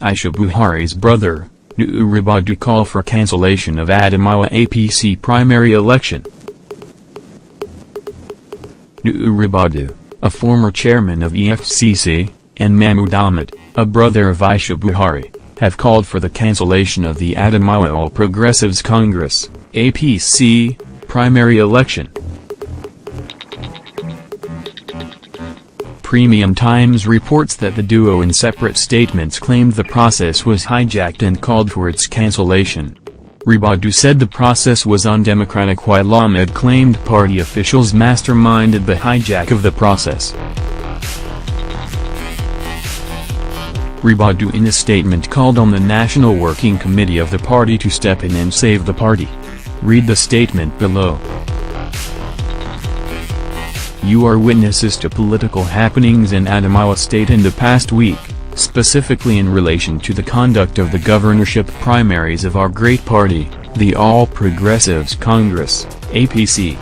Aisha Buhari's brother, Nuhu Ribadu call for cancellation of Adamawa APC primary election. Nuhu Ribadu, a former chairman of EFCC, and Mahmoud Ahmed, a brother of Aisha Buhari, have called for the cancellation of the Adamawa All Progressives Congress, APC, primary election. Premium Times reports that the duo in separate statements claimed the process was hijacked and called for its cancellation. Ribadu said the process was undemocratic while Ahmed claimed party officials masterminded the hijack of the process. Ribadu in a statement called on the National Working Committee of the party to step in and save the party. Read the statement below. You are witnesses to political happenings in Adamawa State in the past week, specifically in relation to the conduct of the governorship primaries of our great party, the All Progressives Congress, APC.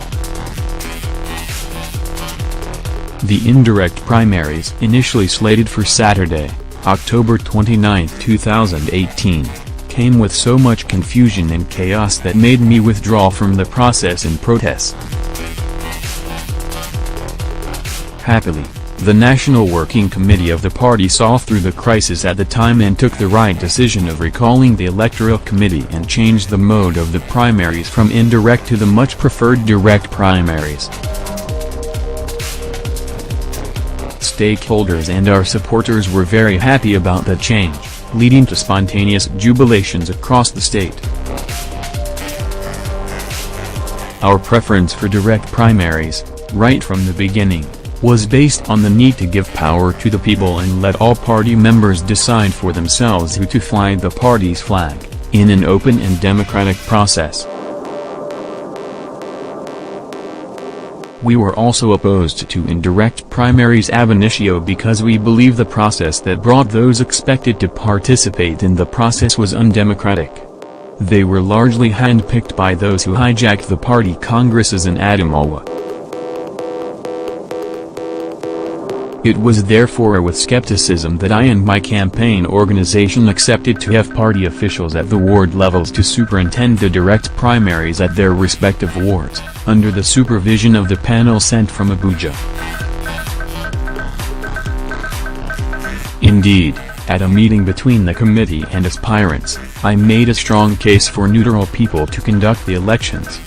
The indirect primaries, initially slated for Saturday, October 29, 2018, came with so much confusion and chaos that made me withdraw from the process in protest. Happily, the National Working Committee of the party saw through the crisis at the time and took the right decision of recalling the Electoral Committee and changed the mode of the primaries from indirect to the much preferred direct primaries. Stakeholders and our supporters were very happy about that change, leading to spontaneous jubilations across the state. Our preference for direct primaries, right from the beginning, was based on the need to give power to the people and let all party members decide for themselves who to fly the party's flag, in an open and democratic process. We were also opposed to indirect primaries ab initio because we believe the process that brought those expected to participate in the process was undemocratic. They were largely handpicked by those who hijacked the party congresses in Adamawa. It was therefore with skepticism that I and my campaign organization accepted to have party officials at the ward levels to superintend the direct primaries at their respective wards, under the supervision of the panel sent from Abuja. Indeed, at a meeting between the committee and aspirants, I made a strong case for neutral people to conduct the elections.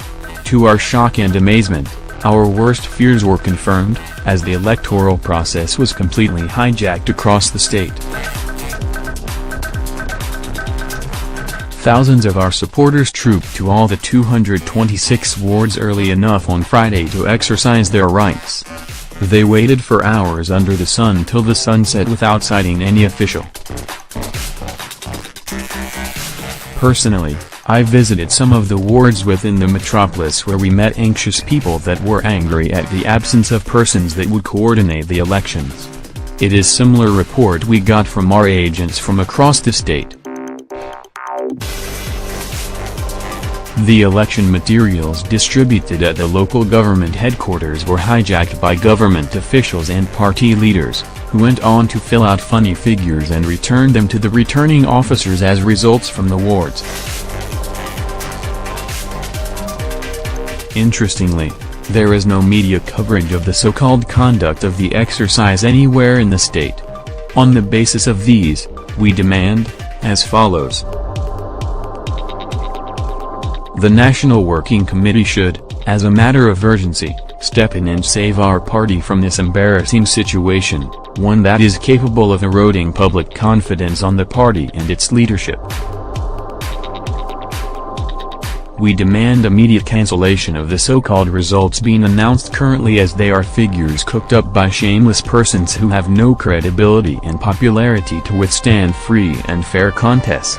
To our shock and amazement, our worst fears were confirmed, as the electoral process was completely hijacked across the state. Thousands of our supporters trooped to all the 226 wards early enough on Friday to exercise their rights. They waited for hours under the sun till the sun set without sighting any official. Personally, I visited some of the wards within the metropolis where we met anxious people that were angry at the absence of persons that would coordinate the elections. It is similar report we got from our agents from across the state. The election materials distributed at the local government headquarters were hijacked by government officials and party leaders, who went on to fill out funny figures and return them to the returning officers as results from the wards. Interestingly, there is no media coverage of the so-called conduct of the exercise anywhere in the state. On the basis of these, we demand, as follows. The National Working Committee should, as a matter of urgency, step in and save our party from this embarrassing situation, one that is capable of eroding public confidence on the party and its leadership. We demand immediate cancellation of the so-called results being announced currently, as they are figures cooked up by shameless persons who have no credibility and popularity to withstand free and fair contests.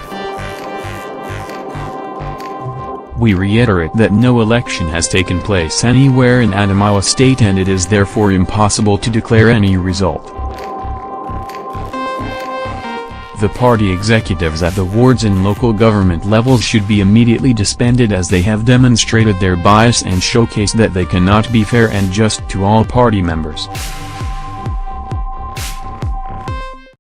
We reiterate that no election has taken place anywhere in Adamawa State and it is therefore impossible to declare any result. The party executives at the wards and local government levels should be immediately disbanded, as they have demonstrated their bias and showcased that they cannot be fair and just to all party members.